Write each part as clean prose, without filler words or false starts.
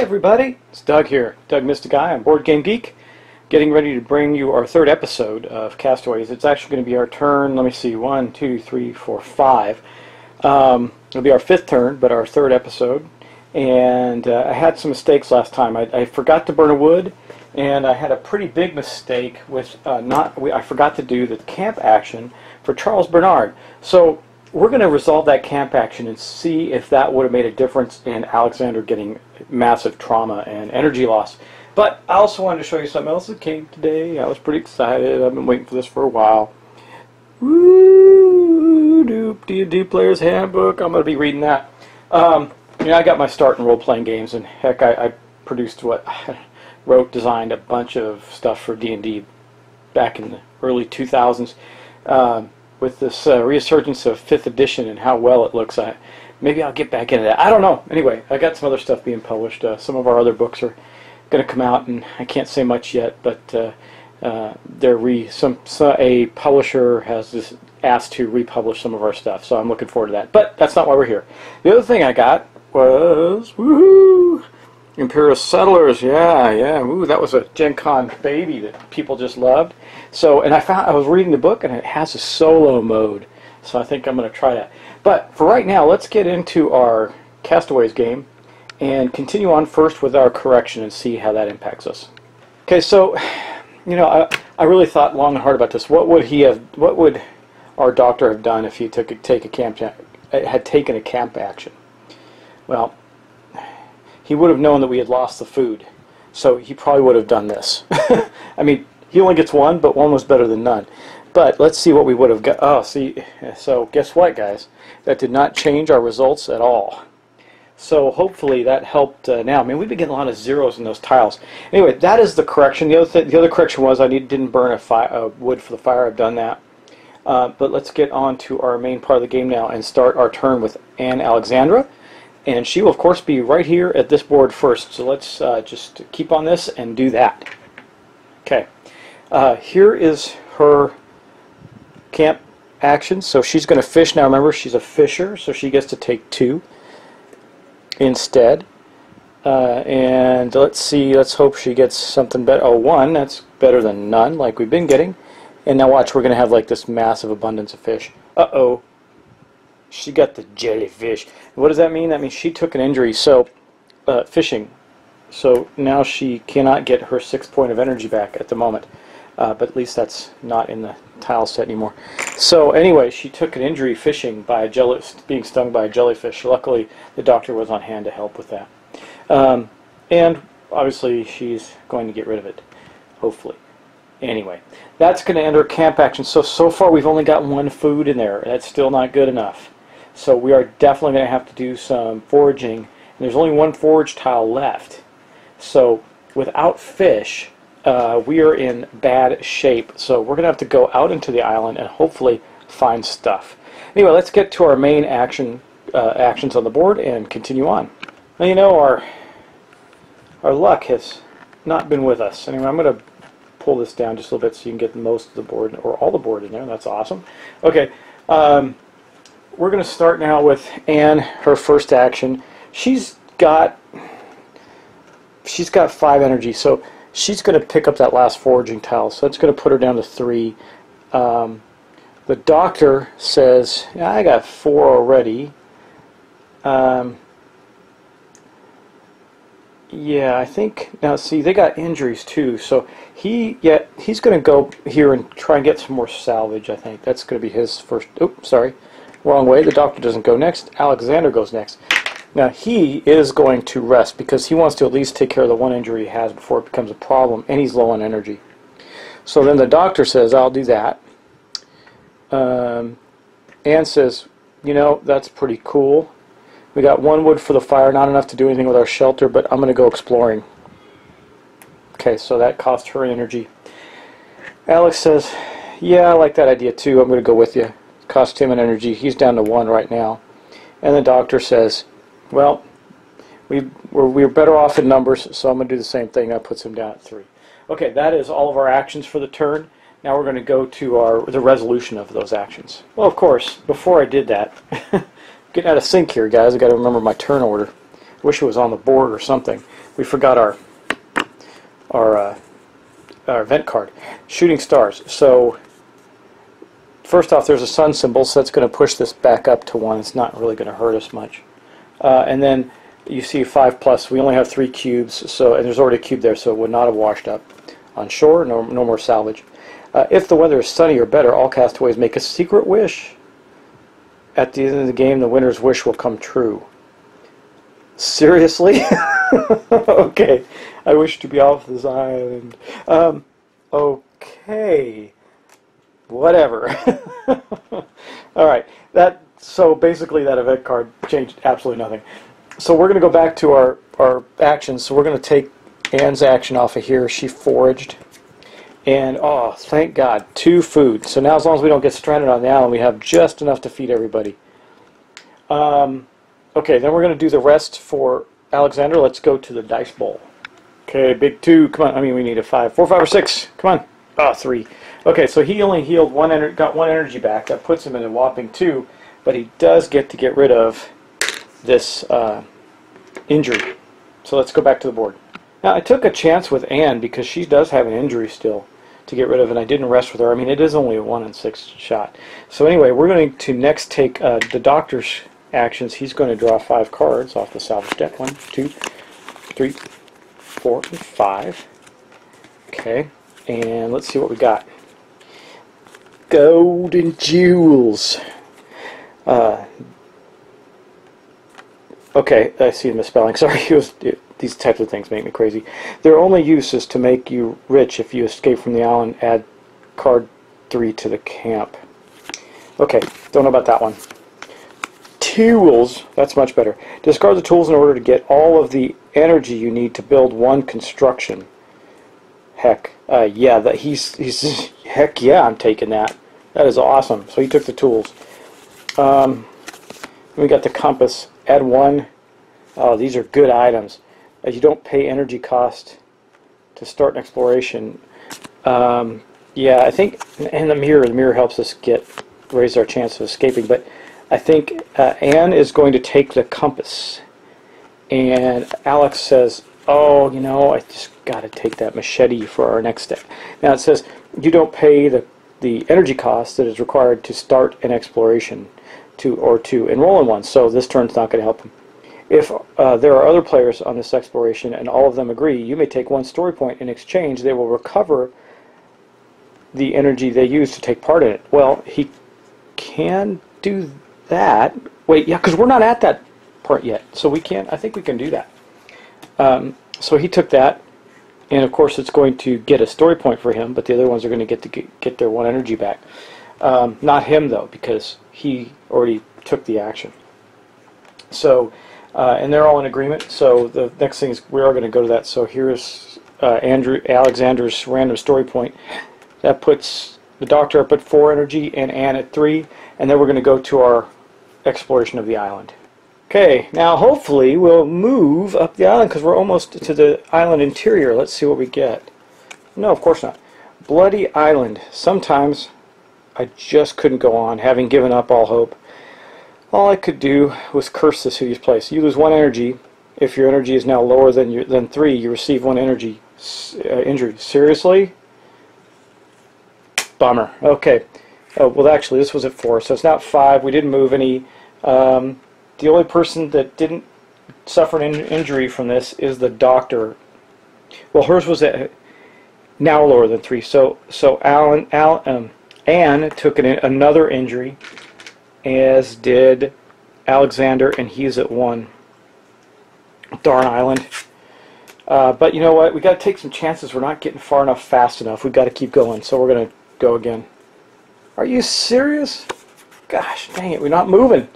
everybody, it's Doug here, Doug Mr. Guy on Board Game Geek, getting ready to bring you our third episode of Castaways. It's actually going to be our turn, let me see, 1, 2, 3, 4, 5. It'll be our fifth turn, but our third episode. And I had some mistakes last time. I forgot to burn a wood, and I had a pretty big mistake with I forgot to do the camp action for Charles Bernard. So we're going to resolve that camp action and see if that would have made a difference in Alexander getting massive trauma and energy loss. But I also wanted to show you something else that came today. I was pretty excited. I've been waiting for this for a while. Woo! D&D Player's Handbook. I'm going to be reading that. I got my start in role-playing games, and heck, I produced designed a bunch of stuff for D&D back in the early 2000s. With this resurgence of 5th edition and how well it looks, maybe I'll get back into that. I don't know. Anyway, I got some other stuff being published. Some of our other books are going to come out, and I can't say much yet, but a publisher has asked to republish some of our stuff, so I'm looking forward to that. But that's not why we're here. The other thing I got was, woohoo! Imperial Settlers, yeah, ooh, that was a Gen Con baby that people just loved. So, and I was reading the book, and it has a solo mode, so I think I'm going to try that. But for right now, let's get into our Castaways game and continue on first with our correction and see how that impacts us. Okay, so, I really thought long and hard about this. What would our doctor have done if he had taken a camp action? Well, he would have known that we had lost the food, so he probably would have done this. I mean, he only gets one, but one was better than none. But let's see what we would have got. Oh, see, so guess what, guys? That did not change our results at all. So hopefully that helped now. I mean, we've been getting a lot of zeros in those tiles. Anyway, that is the correction. The other correction was I didn't burn a wood for the fire. I've done that. But let's get on to our main part of the game now and start our turn with Anne Alexandra. And she will, of course, be right here at this board first. So let's just keep on this and do that. Okay. Here is her camp action. So she's going to fish. Now, remember, she's a fisher, so she gets to take 2 instead. And let's see. Let's hope she gets something better. Oh, 1. That's better than none, like we've been getting. And now watch, we're going to have like this massive abundance of fish. Uh-oh. She got the jellyfish. What does that mean? That means she took an injury, so fishing. So now she cannot get her 6 point of energy back at the moment. But at least that's not in the tile set anymore. So anyway, she took an injury fishing by being stung by a jellyfish. Luckily, the doctor was on hand to help with that. And obviously, she's going to get rid of it, hopefully. Anyway, that's going to end her camp action. So far, we've only got 1 food in there. That's still not good enough. So we are definitely going to have to do some foraging. And there's only 1 forage tile left. So without fish, we are in bad shape. So we're going to have to go out into the island and hopefully find stuff. Anyway, let's get to our main actions on the board and continue on. Now, our luck has not been with us. Anyway, I'm going to pull this down just a little bit so you can get most of the board, or all the board in there. That's awesome. Okay, we're going to start now with Anne, her first action. She's got 5 energy, so she's going to pick up that last foraging tile, so that's going to put her down to 3. The doctor says, yeah, I got 4 already. Yeah, I think, now see, they got injuries too, so he's going to go here and try and get some more salvage, I think. That's going to be his first, oops, sorry, wrong way. The doctor doesn't go next. Alexander goes next. Now, he is going to rest because he wants to at least take care of the 1 injury he has before it becomes a problem, and he's low on energy. So then the doctor says, I'll do that. Anne says, that's pretty cool. We got 1 wood for the fire, not enough to do anything with our shelter, but I'm going to go exploring. Okay, so that cost her energy. Alex says, yeah, I like that idea too. I'm going to go with you. Cost him an energy. He's down to 1 right now. And the doctor says, well, we're better off in numbers, so I'm going to do the same thing. That puts him down at 3. Okay, that is all of our actions for the turn. Now we're going to go to the resolution of those actions. Well, of course, before I did that, getting out of sync here, guys. I got to remember my turn order. I wish it was on the board or something. we forgot our event card. Shooting stars. So first off, there's a sun symbol, so that's going to push this back up to 1. It's not really going to hurt us much. And then you see 5 plus. We only have 3 cubes, so and there's already a cube there, so it would not have washed up. On shore, no more salvage. If the weather is sunny or better, all castaways make a secret wish. At the end of the game, the winner's wish will come true. Seriously? Okay. I wish to be off this island. Okay. Whatever. Alright. So basically that event card changed absolutely nothing. So we're going to go back to our actions. So we're going to take Anne's action off of here. She foraged. And, oh, thank God, 2 food. So now as long as we don't get stranded on the island, we have just enough to feed everybody. Okay, then we're going to do the rest for Alexander. Let's go to the dice bowl. Okay, big 2. Come on. I mean, we need a 5. 4, 5, or 6. Come on. Oh, 3. Okay, so he only healed got 1 energy back. That puts him in a whopping 2. But he does get to get rid of this injury. So let's go back to the board. Now, I took a chance with Anne because she does have an injury still to get rid of, and I didn't rest with her. I mean, it is only a 1 in 6 shot. So anyway, we're going to next take the doctor's actions. He's going to draw 5 cards off the salvage deck. 1, 2, 3, 4, and 5. Okay, and let's see what we got. Gold and jewels. Okay, I see the misspelling. Sorry, these types of things make me crazy. Their only use is to make you rich. If you escape from the island, add card 3 to the camp. Okay, don't know about that one. Tools, that's much better. Discard the tools in order to get all of the energy you need to build 1 construction. Heck, yeah, heck yeah, I'm taking that. That is awesome. So he took the tools. We got the compass. Add 1. Oh, these are good items. You don't pay energy cost to start an exploration. Yeah, I think, and the mirror helps us raise our chance of escaping, but I think Anne is going to take the compass, and Alex says, oh, you know, I just got to take that machete for our next step. Now it says you don't pay the energy cost that is required to start an exploration or to enroll in one, so this turn's not going to help him. If there are other players on this exploration and all of them agree, you may take 1 story point. In exchange, they will recover the energy they use to take part in it. Well, he can do that. Wait, yeah, because we're not at that part yet, so we can't. I think we can do that. So he took that, and of course it's going to get a story point for him, but the other ones are going to get their 1 energy back. Not him, though, because he already took the action. So, and they're all in agreement, so the next thing is we are going to go to that. So here's Alexander's random story point. That puts the doctor up at 4 energy and Anne at 3, and then we're going to go to our exploration of the island. Okay, now hopefully we'll move up the island because we're almost to the island interior. Let's see what we get. No, of course not. Bloody Island. Sometimes I just couldn't go on, having given up all hope. All I could do was curse this hideous place. You lose 1 energy. If your energy is now lower than 3, you receive 1 energy injury. Seriously? Bummer. Okay. Oh, well, actually, this was at 4, so it's not 5. We didn't move any. The only person that didn't suffer an injury from this is the doctor. Well, hers was now lower than 3. So Anne took another injury, as did Alexander, and he's at 1. Darn island. But you know what? We got to take some chances. We're not getting far enough fast enough. We've got to keep going. So we're going to go again. Are you serious? Gosh, dang it. We're not moving.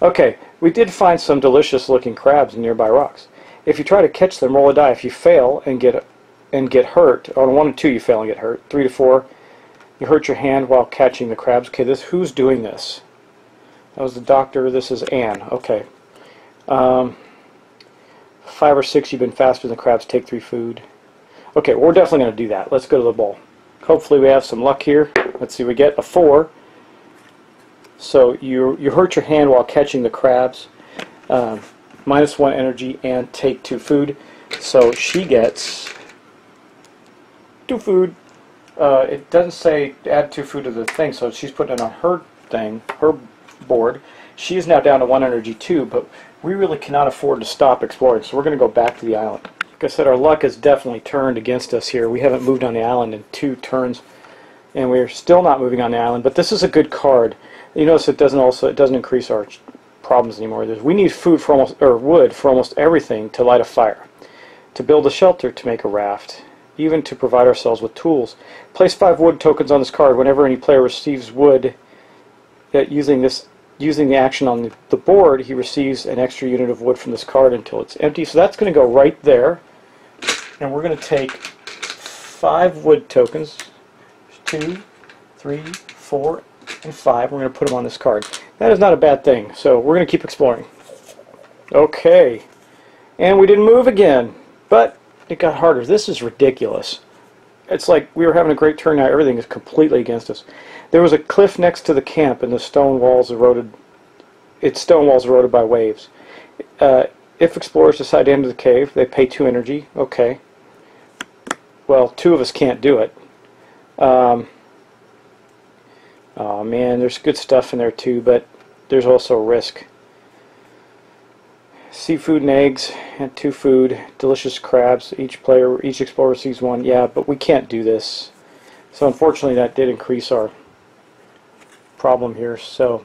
Okay. We did find some delicious looking crabs in nearby rocks. If you try to catch them, roll a die. If you fail and get hurt, on 1 and 2 you fail and get hurt. 3 to 4, you hurt your hand while catching the crabs. Okay, who's doing this? That was the doctor. This is Anne. Okay. 5 or 6, you've been faster than the crabs. Take 3 food. Okay, well, we're definitely going to do that. Let's go to the bowl. Hopefully we have some luck here. Let's see, we get a 4. So you hurt your hand while catching the crabs. -1 energy and take 2 food. So she gets 2 food. It doesn't say add 2 food to the thing, so she's putting it on her thing, her board. She is now down to 1 energy too, but we really cannot afford to stop exploring, so we're going to go back to the island. Like I said, our luck has definitely turned against us here. We haven't moved on the island in 2 turns, and we're still not moving on the island, but this is a good card. You notice it doesn't increase our problems anymore. We need food for wood for almost everything: to light a fire, to build a shelter, to make a raft, even to provide ourselves with tools. Place 5 wood tokens on this card. Whenever any player receives wood, using the action on the board, he receives an extra unit of wood from this card until it's empty. So that's going to go right there, and we're going to take 5 wood tokens. 2, 3, 4, and 5. We're going to put them on this card. That is not a bad thing, so we're going to keep exploring. Okay, and we didn't move again, but it got harder. This is ridiculous. It's like we were having a great turn, now everything is completely against us. There was a cliff next to the camp, and the stone walls eroded. Its stone walls eroded by waves. If explorers decide to enter the cave, they pay 2 energy. Okay. Well, 2 of us can't do it. Oh man, there's good stuff in there too, but there's also risk. Seafood and eggs and 2 food, delicious crabs. Each explorer receives 1. Yeah, but we can't do this. So unfortunately, that did increase our problem here. So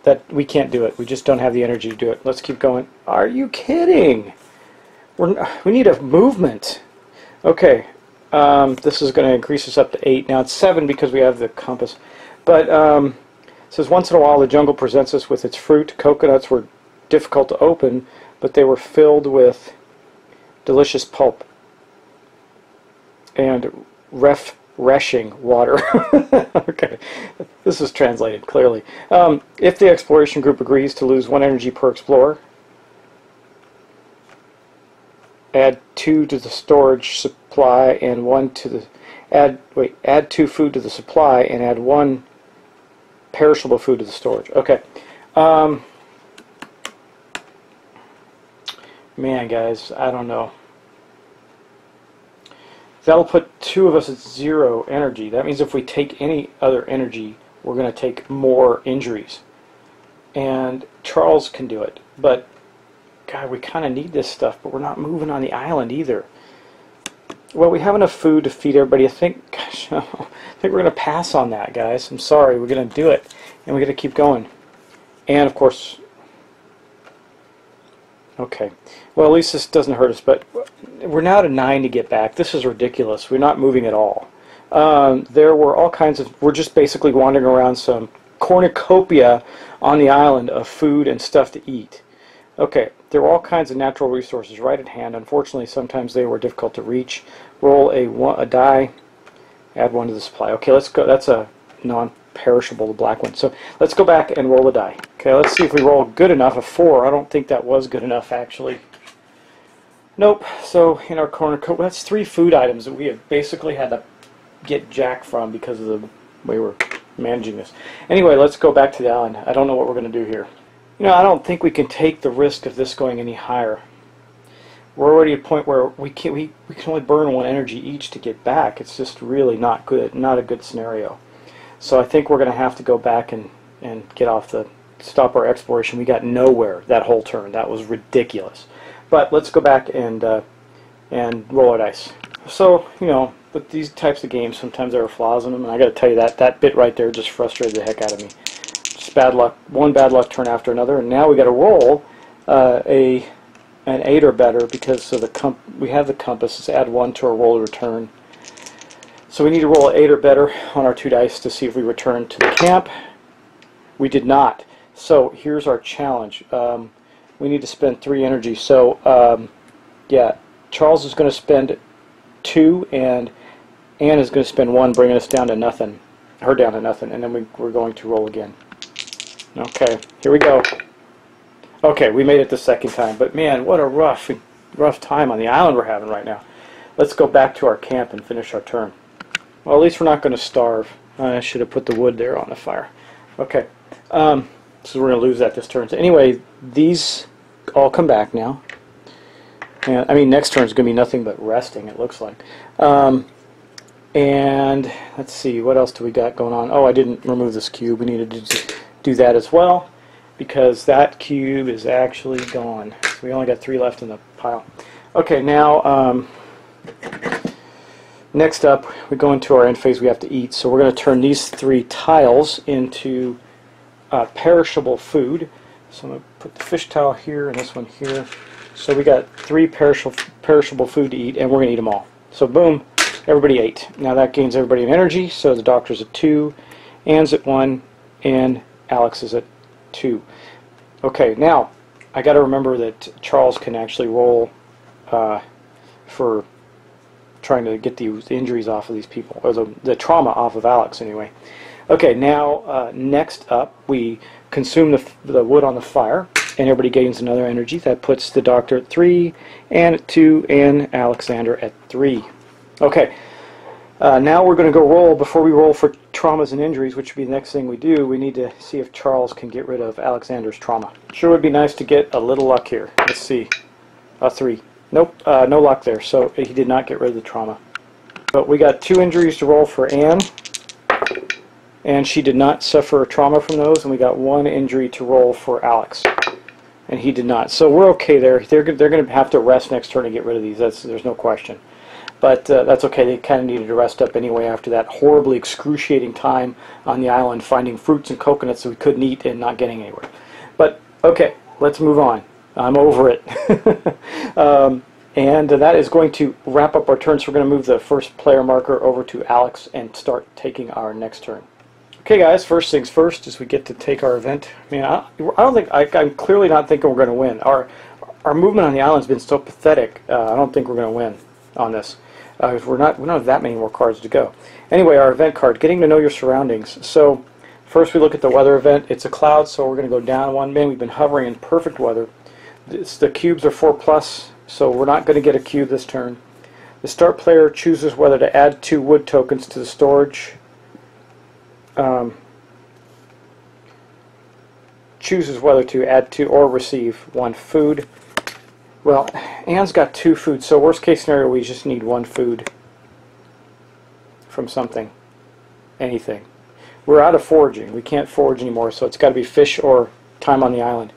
that we can't do it. We just don't have the energy to do it. Let's keep going. Are you kidding? We need a movement. Okay. This is going to increase us up to 8. Now it's 7 because we have the compass. But it says once in a while the jungle presents us with its fruit. Coconuts were difficult to open, but they were filled with delicious pulp and refreshing water. Okay, this is translated clearly. If the exploration group agrees to lose 1 energy per explorer, add 2 to the storage supply and 1 to the add 2 food to the supply and add 1 perishable food to the storage. Okay. Man, guys, I don't know. That'll put 2 of us at 0 energy. That means if we take any other energy, we're going to take more injuries. And Charles can do it, but God, we kind of need this stuff, but we're not moving on the island either. Well, we have enough food to feed everybody. I think, gosh, I think we're going to pass on that, guys. I'm sorry. We're going to do it, and we're going to keep going. And, of course, okay. Well, at least this doesn't hurt us, but we're now to 9 to get back. This is ridiculous. We're not moving at all. There were all kinds of... We're just basically wandering around some cornucopia on the island of food and stuff to eat. Okay, there were all kinds of natural resources right at hand. Unfortunately, sometimes they were difficult to reach. Roll a die, add 1 to the supply. Okay, let's go. That's a non-perishable, the black one. So let's go back and roll a die. Okay, let's see if we roll good enough. A 4. I don't think that was good enough, actually. Nope. So in our cornucopia, that's 3 food items that we have basically had to get jack from because of the way we're managing this. Anyway, let's go back to the island. I don't know what we're going to do here. You know, I don't think we can take the risk of this going any higher. We're already at a point where we can only burn 1 energy each to get back. It's just really not good, not a good scenario. So I think we're going to have to go back and get off stop our exploration. We got nowhere that whole turn. That was ridiculous. But let's go back and roll our dice. So, you know, but these types of games, sometimes there are flaws in them, and I got to tell you that bit right there just frustrated the heck out of me. Bad luck, one bad luck turn after another, and now we got to roll an 8 or better because of we have the compass. Let's add 1 to our roll return. So we need to roll an 8 or better on our 2 dice to see if we return to the camp. We did not. So here's our challenge. We need to spend 3 energy. So yeah, Charles is going to spend 2, and Anne is going to spend 1, bringing us down to nothing. Her down to nothing, and then we're going to roll again. Okay, here we go. Okay, we made it the second time, but man, what a rough time on the island we're having right now. Let's go back to our camp and finish our turn. Well, at least we're not going to starve. I should have put the wood there on the fire. Okay, so we're going to lose that this turn. So anyway, these all come back now. And I mean, next turn is going to be nothing but resting, it looks like. And let's see, what else do we got going on? Oh, I didn't remove this cube. We needed to do that as well, because that cube is actually gone. So we only got 3 left in the pile. Okay, now next up, we go into our end phase. We have to eat. So we're going to turn these 3 tiles into perishable food. So I'm going to put the fish tile here and this one here. So we got 3 perishable food to eat, and we're going to eat them all. So boom. Everybody ate. Now that gains everybody an energy, so the doctor's at 2, Anne's at 1, and Alex is at 2. Okay, now I got to remember that Charles can actually roll for trying to get the injuries off of these people, or the trauma off of Alex anyway. Okay, now next up we consume the wood on the fire, and everybody gains another energy. That puts the doctor at 3, Anne at 2, and Alexander at 3. Okay, now we're going to go roll. Before we roll for traumas and injuries, which would be the next thing we do, we need to see if Charles can get rid of Alexander's trauma. Sure would be nice to get a little luck here. Let's see. 3. Nope, no luck there, so he did not get rid of the trauma. But we got 2 injuries to roll for Anne, and she did not suffer trauma from those, and we got 1 injury to roll for Alex, and he did not. So we're okay there. They're going to have to rest next turn to get rid of these. There's no question. But that's okay. They kind of needed to rest up anyway after that horribly excruciating time on the island finding fruits and coconuts that we couldn't eat and not getting anywhere. But okay, let's move on. I'm over it. And that is going to wrap up our turn. So we're going to move the first player marker over to Alex and start taking our next turn. Okay, guys. First things first is we get to take our event. I mean, I don't think I'm clearly not thinking we're going to win. Our movement on the island's been so pathetic. I don't think we're going to win on this. We don't have that many more cards to go. Anyway, our event card, getting to know your surroundings. So first we look at the weather event. It's a cloud, so we're going to go down 1. Man, we've been hovering in perfect weather. The cubes are 4+, so we're not going to get a cube this turn. The start player chooses whether to add 2 wood tokens to the storage. Chooses whether to add 2 or receive 1 food. Well, Anne's got 2 food, so worst case scenario we just need 1 food from something, anything. We're out of foraging. We can't forage anymore, so it's got to be fish or time on the island.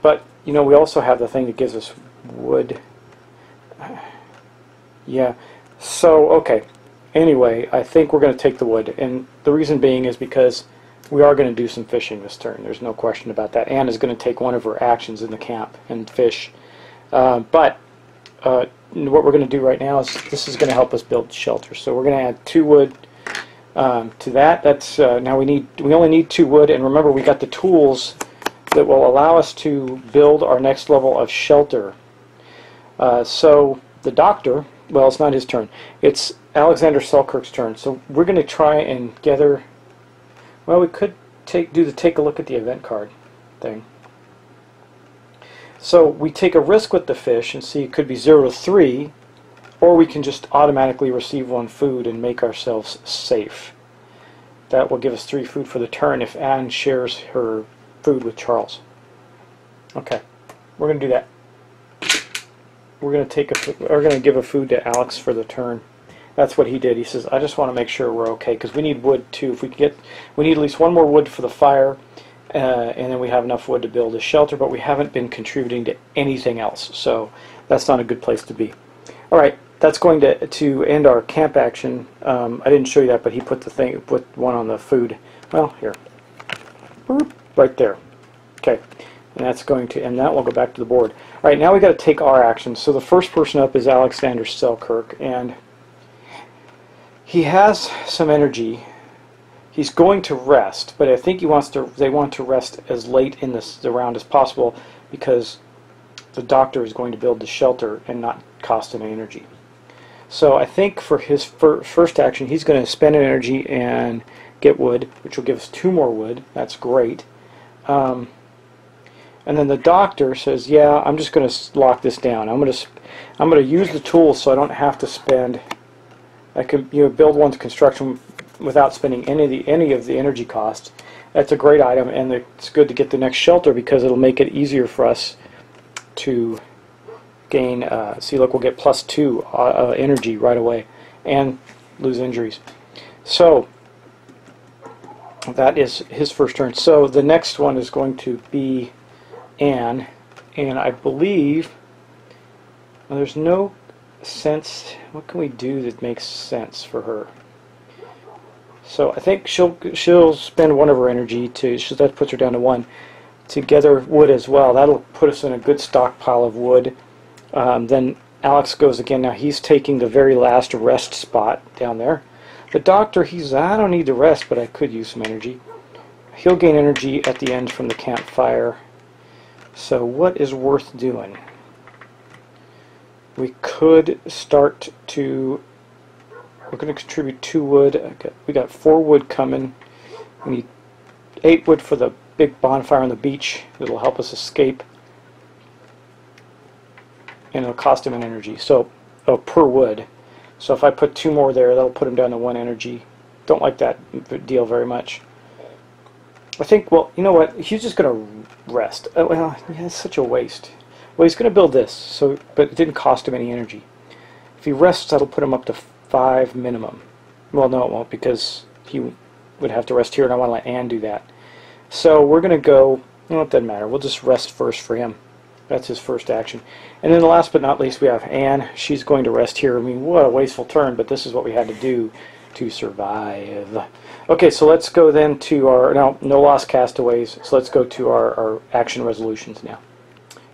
But, you know, we also have the thing that gives us wood. Yeah, so, okay. Anyway, I think we're going to take the wood, and the reason being is because we are going to do some fishing this turn. There's no question about that. Anne is going to take one of her actions in the camp and fish. But what we're going to do right now is this is going to help us build shelter. So we're going to add 2 wood to that. That's now we only need 2 wood, and remember we got the tools that will allow us to build our next level of shelter. So the doctor, well, it's not his turn. It's Alexander Selkirk's turn. So we're going to try and gather. Well, we could take a look at the event card thing. So we take a risk with the fish and see it could be 0 to 3, or we can just automatically receive 1 food and make ourselves safe. That will give us 3 food for the turn if Anne shares her food with Charles. Okay, we're going to do that. We're going to give a food to Alex for the turn. That's what he did. He says, I just want to make sure we're okay, because we need wood too. If we need at least 1 more wood for the fire, and then we have enough wood to build a shelter, but we haven't been contributing to anything else, so that's not a good place to be. Alright, that's going to end our camp action. I didn't show you that, but he put one on the food. Well, here. Boop, right there. Okay, and that's going to end that. We'll go back to the board. Alright, now we got to take our actions. So the first person up is Alexander Selkirk, and he has some energy. He's going to rest, but I think they want to rest as late in the round as possible, because the doctor is going to build the shelter and not cost any energy. So I think for his first action, he's going to spend an energy and get wood, which will give us 2 more wood. That's great. And then the doctor says, "Yeah, I'm just going to lock this down. I'm going to use the tools so I don't have to spend. I can build one's construction without spending any of the energy costs." That's a great item, and it's good to get the next shelter because it'll make it easier for us to gain, see look, we'll get +2 energy right away and lose injuries. So that is his first turn. So the next one is going to be Anne, and I believe, well, there's no sense, what can we do that makes sense for her? So I think she'll spend one of her energy that puts her down to 1, to gather wood as well. That'll put us in a good stockpile of wood. Then Alex goes again. Now he's taking the very last rest spot down there. The doctor, I don't need to rest, but I could use some energy. He'll gain energy at the end from the campfire. So what is worth doing? We could start to, we're going to contribute 2 wood. We got 4 wood coming. We need 8 wood for the big bonfire on the beach. It'll help us escape. And it'll cost him an energy. So, per wood. So if I put 2 more there, that'll put him down to 1 energy. Don't like that deal very much. I think, well, you know what? He's just going to rest. Well, yeah, it's such a waste. Well, he's going to build this, so, but it didn't cost him any energy. If he rests, that'll put him up to 5 minimum. Well, no, it won't, because he would have to rest here, and I want to let Anne do that. So we're going to go, well, it doesn't matter. We'll just rest first for him. That's his first action. And then last but not least, we have Anne. She's going to rest here. I mean, what a wasteful turn, but this is what we had to do to survive. Okay, so let's go then to our, no lost castaways, so let's go to our action resolutions now.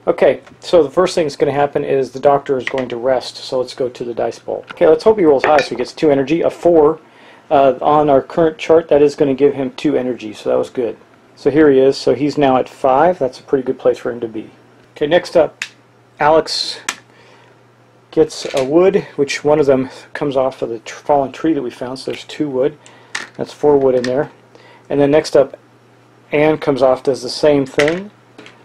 Okay, so the first thing that's going to happen is the doctor is going to rest, so let's go to the dice bowl. Okay, let's hope he rolls high so he gets 2 energy. A 4 on our current chart, that is going to give him 2 energy, so that was good. So here he is, so he's now at 5. That's a pretty good place for him to be. Okay, next up, Alex gets a wood, which one of them comes off of the fallen tree that we found, so there's 2 wood. That's 4 wood in there. And then next up, Anne comes off, does the same thing.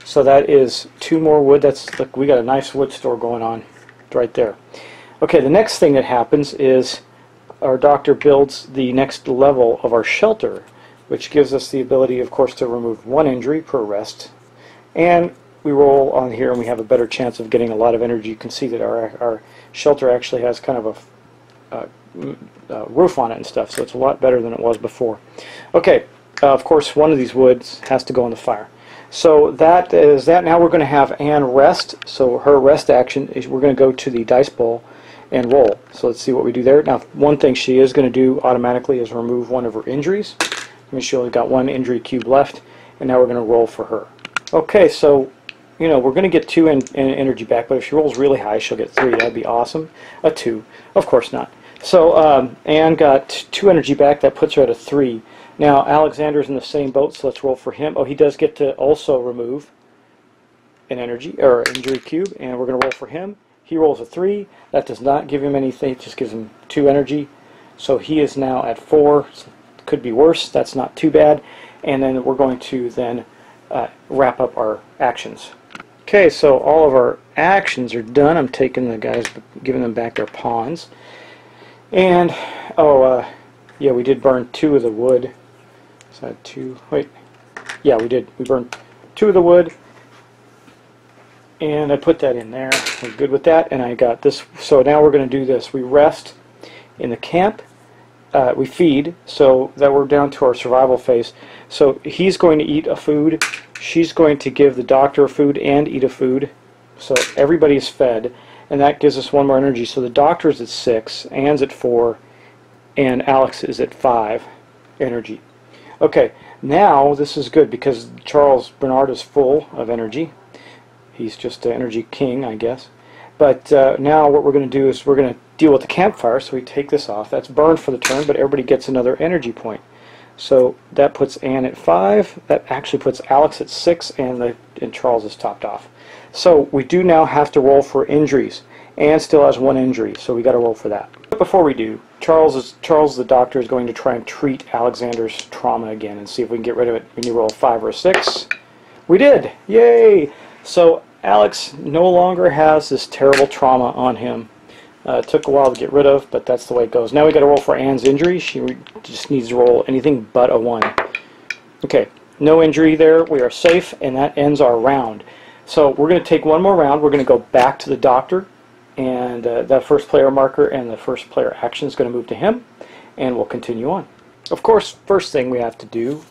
So that is 2 more wood. That's, look, we got a nice wood store going on right there. Okay, the next thing that happens is our doctor builds the next level of our shelter, which gives us the ability, of course, to remove 1 injury per rest. And we roll on here and we have a better chance of getting a lot of energy. You can see that our shelter actually has kind of a roof on it and stuff, so it's a lot better than it was before. Okay, of course, one of these woods has to go in the fire. So that is that. Now we're going to have Anne rest. So her rest action is we're going to go to the dice bowl and roll. So let's see what we do there. Now, one thing she is going to do automatically is remove 1 of her injuries. I mean, she only got 1 injury cube left, and now we're going to roll for her. Okay, so you know we're going to get 2 energy back, but if she rolls really high, she'll get 3. That'd be awesome. A 2, of course not. So Anne got 2 energy back. That puts her at a 3. Now Alexander's in the same boat, so let's roll for him. Oh, he does get to also remove an energy or injury cube, and we're going to roll for him. He rolls a 3. That does not give him anything; it just gives him 2 energy. So he is now at 4. So it could be worse. That's not too bad. And then we're going to then wrap up our actions. Okay, so all of our actions are done. I'm taking the guys, giving them back their pawns, and yeah, we did burn 2 of the wood. So I had 2. Wait, yeah, we did. We burned 2 of the wood, and I put that in there. We're good with that, and I got this. So now we're going to do this. We rest in the camp. We feed, so that we're down to our survival phase. So he's going to eat a food. She's going to give the doctor a food and eat a food. So everybody's fed, and that gives us 1 more energy. So the doctor's at 6, Anne's at 4, and Alex is at 5 energy. Okay, now this is good because Charles Bernard is full of energy. He's just an energy king, I guess. But now what we're going to do is we're going to deal with the campfire. So we take this off. That's burned for the turn, but everybody gets another energy point. So that puts Anne at 5. That actually puts Alex at 6, and Charles is topped off. So we do now have to roll for injuries. Anne still has 1 injury, so we got to roll for that. But before we do, Charles the doctor is going to try and treat Alexander's trauma again and see if we can get rid of it. When you roll a 5 or a 6, we did! Yay! So Alex no longer has this terrible trauma on him. It took a while to get rid of, but that's the way it goes. Now we got to roll for Anne's injury. She just needs to roll anything but a 1. Okay, no injury there. We are safe, and that ends our round. So we're going to take one more round. We're going to go back to the doctor, and that first player marker and the first player action is going to move to him, and we'll continue on. Of course, first thing we have to do,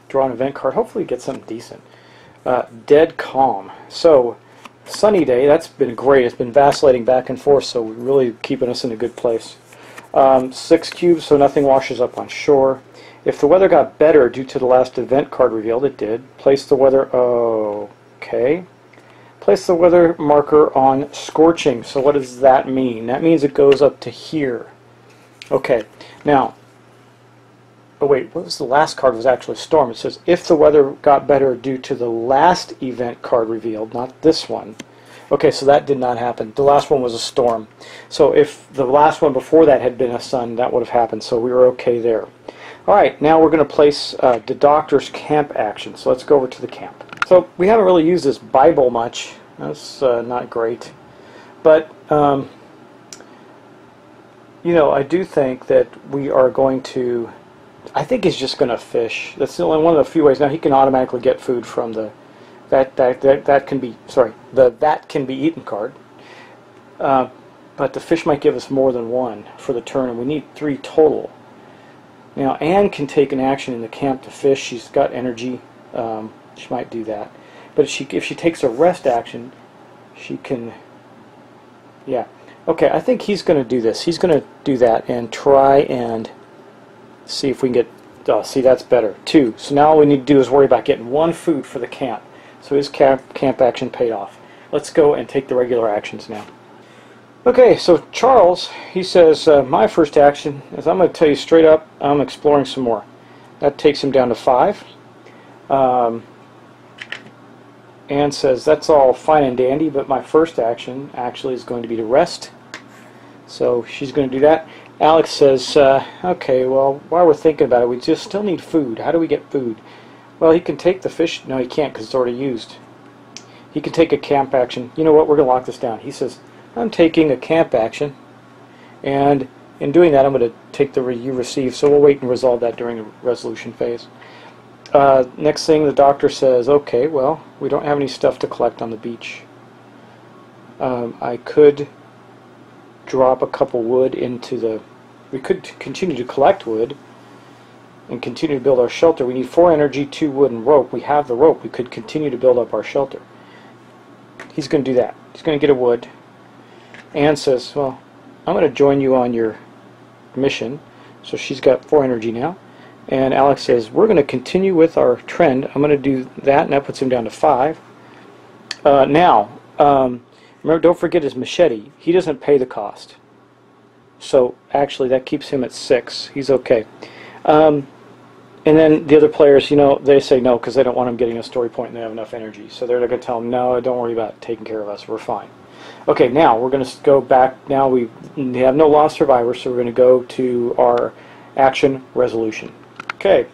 draw an event card, hopefully get something decent. Dead calm. So, sunny day, that's been great. It's been vacillating back and forth, so we're really keeping us in a good place. 6 cubes, so nothing washes up on shore. If the weather got better due to the last event card revealed, it did. Place the weather, okay. Place the weather marker on scorching. So what does that mean? That means it goes up to here. Okay, now, oh wait, what was the last card? It was actually storm. It says, if the weather got better due to the last event card revealed, not this one. Okay, so that did not happen. The last one was a storm. So if the last one before that had been a sun, that would have happened. So we were okay there. Alright, now we're going to place the doctor's camp action. So let's go over to the camp. So we haven't really used this Bible much. That's not great. But, you know, I do think that we are going to... I think he's just going to fish. That's the only one of the few ways. Now he can automatically get food from the that can be that can be eaten card. But the fish might give us more than one for the turn, and we need 3 total. Now Anne can take an action in the camp to fish. She's got energy. She might do that. But if she takes a rest action, she can. Yeah. Okay. I think he's going to do this. He's going to do that and try and see if we can get. Oh, see, that's better. 2. So now all we need to do is worry about getting 1 food for the camp. So his camp action paid off. Let's go and take the regular actions now. Okay, so Charles, he says, my first action is I'm going to tell you straight up, I'm exploring some more. That takes him down to 5. Anne says, that's all fine and dandy, but my first action actually is going to be to rest. So she's going to do that. Alex says, okay, well, while we're thinking about it, we just still need food. How do we get food? Well, he can take the fish. No, he can't because it's already used. He can take a camp action. You know what? We're going to lock this down. He says, I'm taking a camp action, and in doing that, I'm going to take the you receive. So we'll wait and resolve that during the resolution phase. Next thing, the doctor says, okay, well, we don't have any stuff to collect on the beach. I could drop a couple wood into the... We could continue to collect wood and continue to build our shelter. We need 4 energy, 2 wood, and rope. We have the rope. We could continue to build up our shelter. He's going to do that. He's going to get a wood. Anne says, well, I'm going to join you on your mission. So she's got 4 energy now. And Alex says, we're going to continue with our trend. I'm going to do that, and that puts him down to 5. Now, remember, don't forget his machete. He doesn't pay the cost. So actually that keeps him at 6. He's okay. And then the other players, you know, they say no because they don't want him getting a story point and they have enough energy. So they're going to tell him, no, don't worry about taking care of us. We're fine. Okay, now we're going to go back. Now we have no lost survivors, so we're going to go to our action resolution. Okay,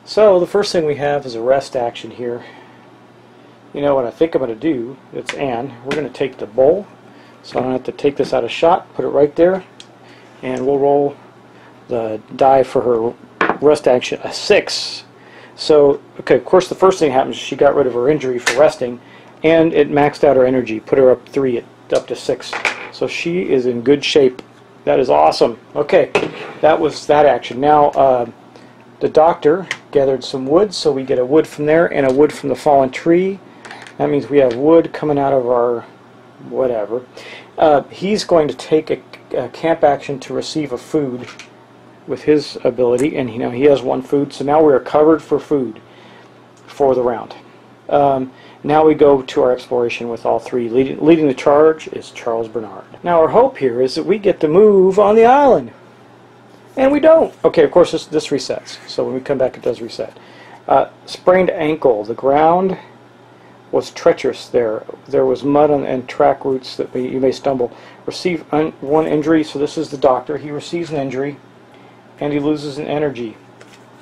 so the first thing we have is a rest action here. You know what I think I'm going to do? It's Anne. We're going to take the bowl. So I'm going to have to take this out of shot, put it right there, and we'll roll the die for her rest action, a 6. So, okay, of course the first thing happens is she got rid of her injury for resting, and it maxed out her energy, put her up 3, up to 6. So she is in good shape. That is awesome. Okay, that was that action. Now, the doctor gathered some wood, so we get a wood from there and a wood from the fallen tree. That means we have wood coming out of our whatever. He's going to take a camp action to receive a food with his ability, and you know he has 1 food, so now we are covered for food for the round. Now we go to our exploration with all 3. Leading the charge is Charles Bernard. Now our hope here is that we get to move on the island, and we don't. Okay, of course this resets, so when we come back it does reset. Sprained ankle. The ground was treacherous there. There was mud and track roots that you may stumble. Receive 1 injury, so this is the doctor. He receives an injury, and he loses an energy.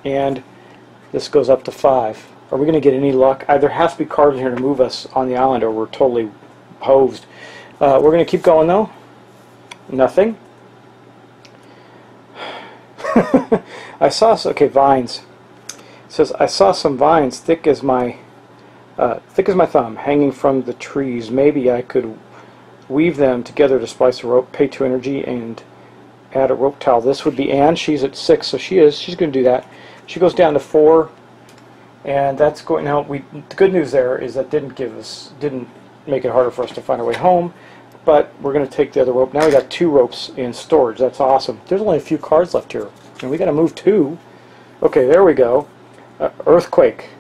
And this goes up to 5. Are we going to get any luck? There has to be cards in here to move us on the island, or we're totally posed. We're going to keep going, though. Nothing. I saw, okay, vines. It says, I saw some vines thick as my Thick as my thumb, hanging from the trees. Maybe I could weave them together to splice a rope, pay 2 energy, and add a rope towel. This would be Anne. She's at 6, so she's going to do that. She goes down to 4, and that's going. Now, the good news there is that didn't make it harder for us to find our way home. But we're going to take the other rope. Now we got 2 ropes in storage. That's awesome. There's only a few cards left here, and we got to move 2. Okay, there we go. Earthquake.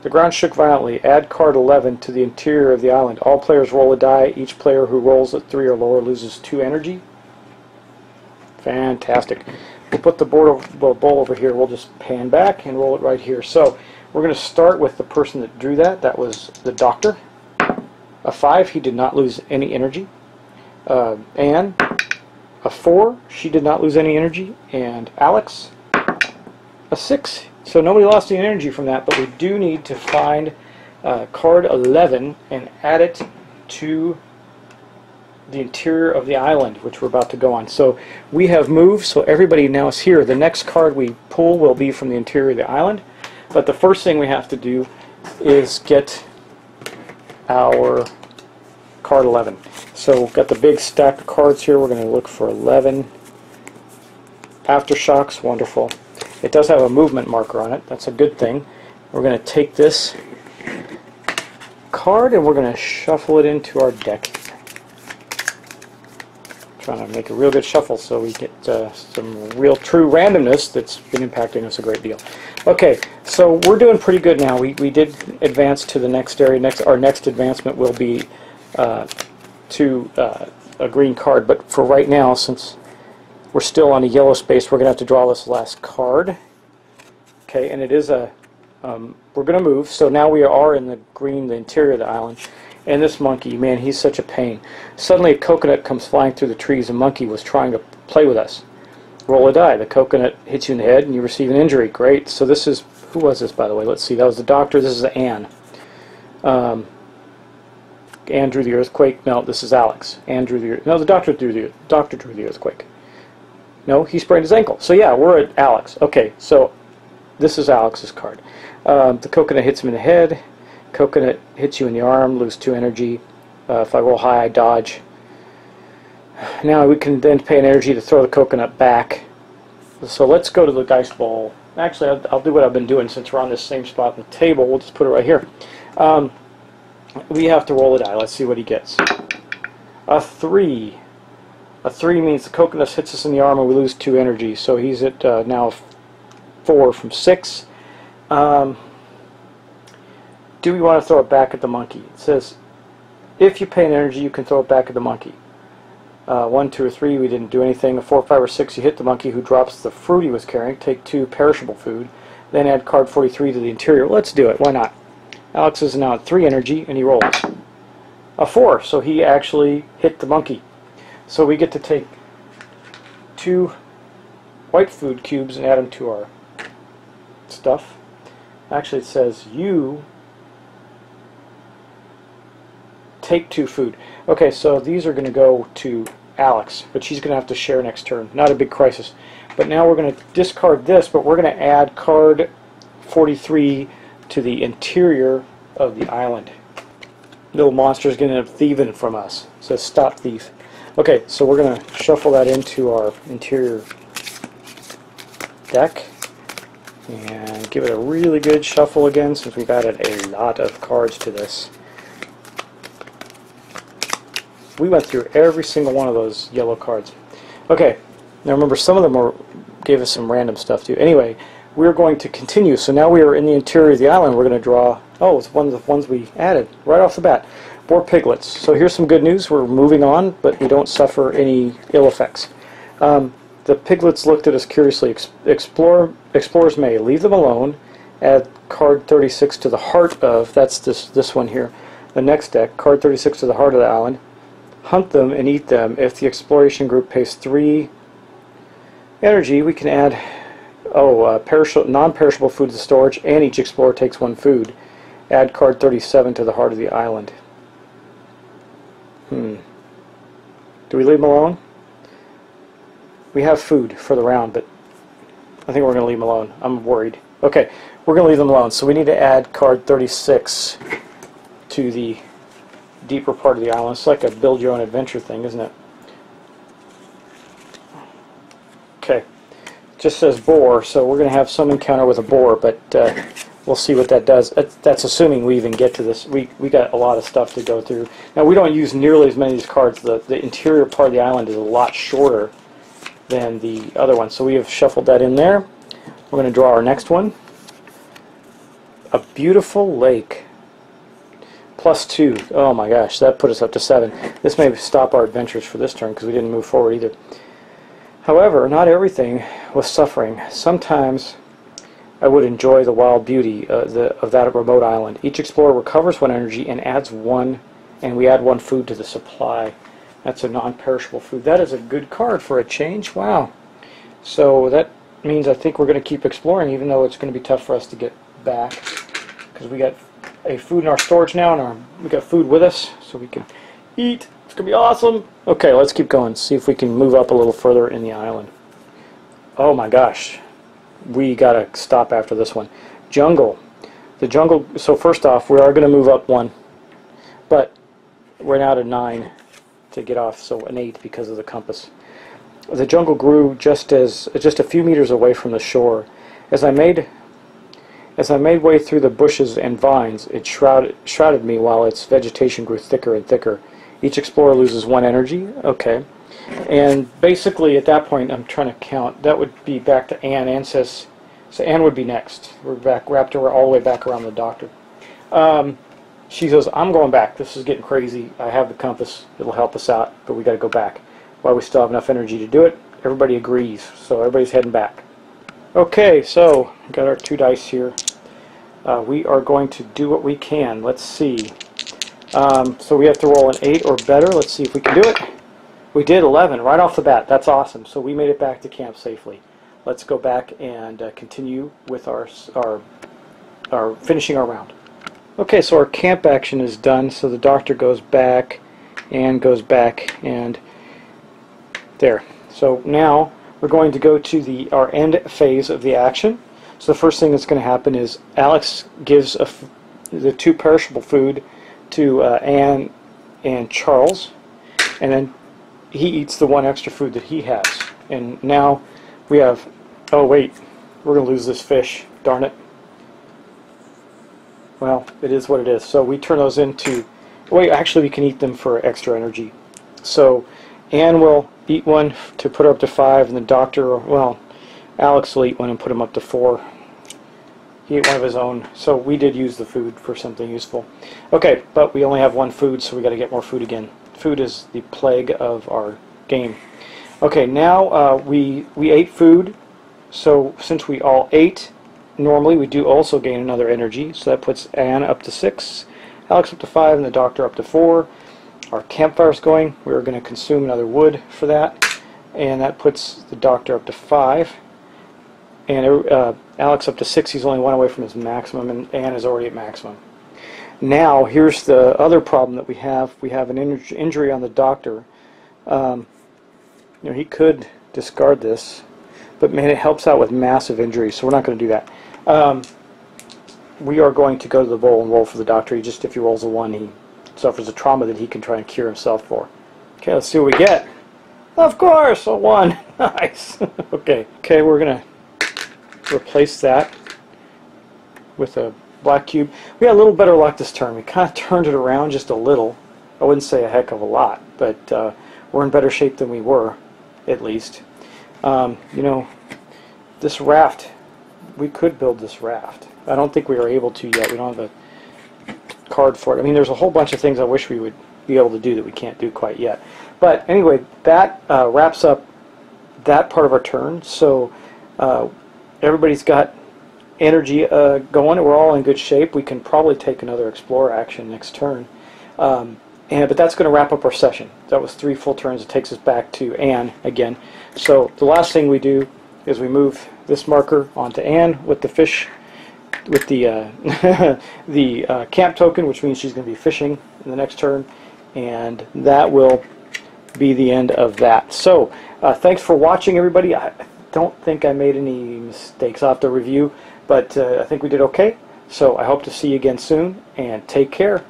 The ground shook violently. Add card 11 to the interior of the island. All players roll a die. Each player who rolls at 3 or lower loses 2 energy. Fantastic. We'll put the bowl over here. We'll just pan back and roll it right here. So we're going to start with the person that drew that. That was the doctor. A 5, he did not lose any energy. Anne, a 4, she did not lose any energy. And Alex, a 6. So nobody lost any energy from that, but we do need to find card 11 and add it to the interior of the island, which we're about to go on. So we have moved, so everybody now is here. The next card we pull will be from the interior of the island, but the first thing we have to do is get our card 11. So we've got the big stack of cards here. We're going to look for 11. Aftershocks, wonderful. It does have a movement marker on it. That's a good thing. We're going to take this card and we're going to shuffle it into our deck. Trying to make a real good shuffle so we get some real true randomness that's been impacting us a great deal. Okay, so we're doing pretty good now. We did advance to the next area. Our next advancement will be to a green card, but for right now, since we're still on a yellow space, we're going to have to draw this last card. Okay, and it is a we're going to move, so now we are in the green, the interior of the island. And this monkey, man, he's such a pain. Suddenly a coconut comes flying through the trees. A monkey was trying to play with us. Roll a die. The coconut hits you in the head and you receive an injury. Great. So this is, who was this, by the way? Let's see. That was the doctor. This is Anne. Anne drew the earthquake. No, this is Alex. Anne drew the, no, the doctor drew the earthquake. No, he sprained his ankle. So yeah, we're at Alex. Okay, so this is Alex's card. The coconut hits him in the head. Coconut hits you in the arm, lose 2 energy. If I roll high, I dodge. Now we can then pay an energy to throw the coconut back. So let's go to the dice bowl. Actually, I'll do what I've been doing since we're on this same spot on the table. We'll just put it right here. We have to roll a die. Let's see what he gets. A 3. A 3 means the coconut hits us in the arm and we lose 2 energy. So he's at now 4 from 6. Do we want to throw it back at the monkey? It says, if you pay an energy, you can throw it back at the monkey. 1, 2, or 3, we didn't do anything. A 4, 5, or 6, you hit the monkey who drops the fruit he was carrying. Take 2 perishable food. Then add card 43 to the interior. Let's do it. Why not? Alex is now at 3 energy, and he rolls. A 4, so he actually hit the monkey. So we get to take 2 white food cubes and add them to our stuff. Actually, it says you take 2 food. Okay, so these are going to go to Alex, but she's going to have to share next turn. Not a big crisis. But now we're going to discard this, but we're going to add card 43 to the interior of the island. Little monster's going to end up thieving from us. It says stop thief. Okay, so we're going to shuffle that into our interior deck and give it a really good shuffle again, since we've added a lot of cards to this. We went through every single one of those yellow cards. Okay, now remember, some of them gave us some random stuff too. Anyway, we're going to continue. So now we are in the interior of the island. We're going to draw, oh, it's one of the ones we added right off the bat. More piglets. So here's some good news. We're moving on, but we don't suffer any ill effects. The piglets looked at us curiously. Explorers may leave them alone. Add card 36 to the heart of, that's this one here, the next deck, card 36 to the heart of the island. Hunt them and eat them. If the exploration group pays 3 energy, we can add non-perishable food to the storage, and each explorer takes 1 food. Add card 37 to the heart of the island. Do we leave them alone? We have food for the round, but I think we're going to leave them alone. I'm worried. Okay, we're going to leave them alone. So we need to add card 36 to the deeper part of the island. It's like a build your own adventure thing, isn't it? Okay, just says boar, so we're going to have some encounter with a boar, but we'll see what that does. That's assuming we even get to this. We got a lot of stuff to go through. Now, we don't use nearly as many of these cards. The interior part of the island is a lot shorter than the other one, so we have shuffled that in there. We're going to draw our next one. A beautiful lake. +2. Oh my gosh, that put us up to 7. This may stop our adventures for this turn because we didn't move forward either. However, not everything was suffering. Sometimes I would enjoy the wild beauty of that remote island. Each explorer recovers 1 energy and adds 1, and we add 1 food to the supply. That's a non-perishable food. That is a good card for a change. Wow. So that means I think we're going to keep exploring, even though it's going to be tough for us to get back, because we got a food in our storage now, and we got food with us, so we can eat. It's going to be awesome. Okay, let's keep going. See if we can move up a little further in the island. Oh my gosh. We got to stop after this one. Jungle. The jungle, so first off, we are going to move up 1, but we're now at a 9 to get off, so an 8 because of the compass. The jungle grew just a few meters away from the shore. As I made way through the bushes and vines, it shrouded me while its vegetation grew thicker and thicker. Each explorer loses 1 energy. Okay. And basically at that point, I'm trying to count, that would be back to Anne. Anne says, so Anne would be next. We're back, wrapped her all the way back around the doctor. She says, I'm going back. This is getting crazy. I have the compass. It'll help us out, but we got to go back. While we still have enough energy to do it, everybody agrees. So everybody's heading back. Okay, so we got our 2 dice here. We are going to do what we can. Let's see. So we have to roll an 8 or better. Let's see if we can do it. We did 11 right off the bat. That's awesome. So we made it back to camp safely. Let's go back and continue with our finishing our round. Okay, so our camp action is done. So the doctor goes back and goes back and there. So now we're going to go to our end phase of the action. So the first thing that's going to happen is Alex gives the 2 perishable food to Anne and Charles, and then he eats the 1 extra food that he has. And now we have, oh wait, we're going to lose this fish, darn it. Well, it is what it is. So we turn those into, wait, actually we can eat them for extra energy. So Anne will eat 1 to put her up to 5, and the doctor, well, Alex will eat 1 and put him up to 4. He ate 1 of his own, so we did use the food for something useful. Okay, but we only have 1 food, so we got to get more food again. Food is the plague of our game. Okay, now we ate food, so since we all ate, normally we do also gain another energy, so that puts Anne up to 6, Alex up to 5, and the doctor up to 4. Our campfire's going. We're going to consume another wood for that, and that puts the doctor up to 5, and Alex up to 6. He's only 1 away from his maximum, and Anne is already at maximum. Now, here's the other problem that we have. We have an injury on the doctor. He could discard this, but man, it helps out with massive injuries, so we're not going to do that. We are going to go to the bowl and roll for the doctor. If he rolls a 1, he suffers a trauma that he can try and cure himself for. Okay, let's see what we get. Of course, a 1. Nice. Okay, we're going to replace that with a black cube. We had a little better luck this turn. We kind of turned it around just a little. I wouldn't say a heck of a lot, but we're in better shape than we were, at least. This raft, we could build this raft. I don't think we are able to yet. We don't have a card for it. I mean, there's a whole bunch of things I wish we would be able to do that we can't do quite yet. But anyway, that wraps up that part of our turn. So everybody's got energy going. We're all in good shape. We can probably take another explorer action next turn. But that's going to wrap up our session. That was 3 full turns. It takes us back to Anne again. So the last thing we do is we move this marker onto Anne with the fish, with the the camp token, which means she's going to be fishing in the next turn, and that will be the end of that. So thanks for watching, everybody. I don't think I made any mistakes. I'll have to review, but I think we did okay. So I hope to see you again soon, and take care.